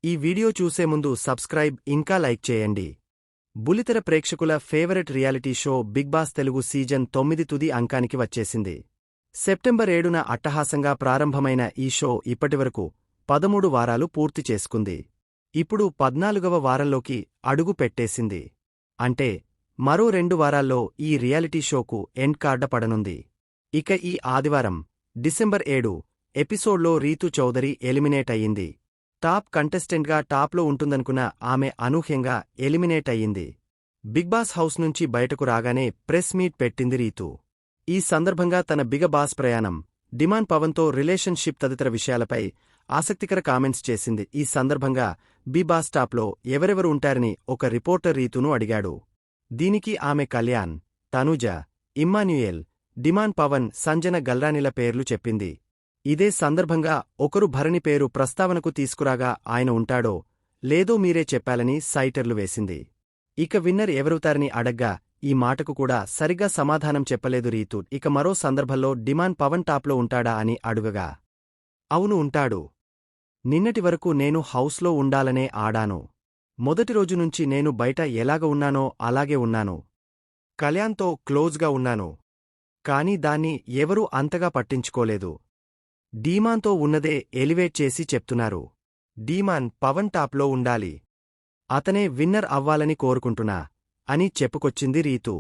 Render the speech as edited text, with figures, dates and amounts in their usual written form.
ఈ వీడియో చూసే ముందు సబ్స్క్రైబ్ ఇంకా లైక్ చేయండి. బుల్లితెర ప్రేక్షకుల favourite reality show Bigg Boss Telugu season 9 తుది అంకానికి వచ్చేసింది. సెప్టెంబర్ 7న అట్టహాసంగా ప్రారంభమైన ఈ షో ఇప్పటివరకు 13 వారాలు పూర్తి చేసుకుంది. ఇప్పుడు 14వ వారంలోకి అడుగు పెట్టేసింది. అంటే మరో 2 వారాల్లో ఈ రియాలిటీ షోకు ఎండ్ కార్డ పడనుంది. ఇక ఈ ఆదివారం డిసెంబర్ 7 ఎపిసోడ్లో రీతూ చౌదరి ఎలిమినేట్ అయ్యింది. టాప్ కంటెస్టెంట్గా టాప్లో ఉంటుందనుకున్న ఆమె అనూహ్యంగా ఎలిమినేట్ అయ్యింది. బిగ్ బాస్ హౌస్ నుంచి బయటకు రాగానే ప్రెస్ మీట్ పెట్టింది రీతూ. ఈ సందర్భంగా తన బిగ్ బాస్ ప్రయాణం, డిమాండ్ పవన్తో రిలేషన్షిప్ తదితర విషయాలపై ఆసక్తికర కామెంట్స్ చేసింది. ఈ సందర్భంగా బిగ్ బాస్ టాప్లో ఎవరెవరు ఉంటారని ఒక రిపోర్టర్ రీతూను అడిగాడు. దీనికి ఆమె కళ్యాణ్, తనూజ, ఇమ్మాన్యుయేల్, డిమాండ్ పవన్, సంజన గల్రానిల పేర్లు చెప్పింది. ఇదే సందర్భంగా ఒకరు భరణి పేరు ప్రస్తావనకు తీసుకురాగా ఆయన ఉంటాడో లేదో మీరే చెప్పాలని సైటర్లు వేసింది. ఇక విన్నర్ ఎవరవుతారని అడగ్గా ఈ మాటకు కూడా సరిగ్గా సమాధానం చెప్పలేదు రీతూ. ఇక మరో సందర్భంలో డిమాండ్ పవన్ టాప్లో ఉంటాడా అని అడుగగా అవును ఉంటాడు. నిన్నటి వరకు నేను హౌస్లో ఉండాలనే ఆడాను. మొదటి రోజు నుంచి నేను బయట ఎలాగ ఉన్నానో అలాగే ఉన్నాను. కళ్యాణ్తో క్లోజ్గా ఉన్నాను. కానీ దాన్ని ఎవరూ అంతగా పట్టించుకోలేదు. డీమాన్తో ఉన్నదే ఎలివేట్ చేసి చెప్తున్నారు. డీమాన్ పవన్ టాప్లో ఉండాలి. అతనే విన్నర్ అవ్వాలని కోరుకుంటున్నా అని చెప్పుకొచ్చింది రీతూ.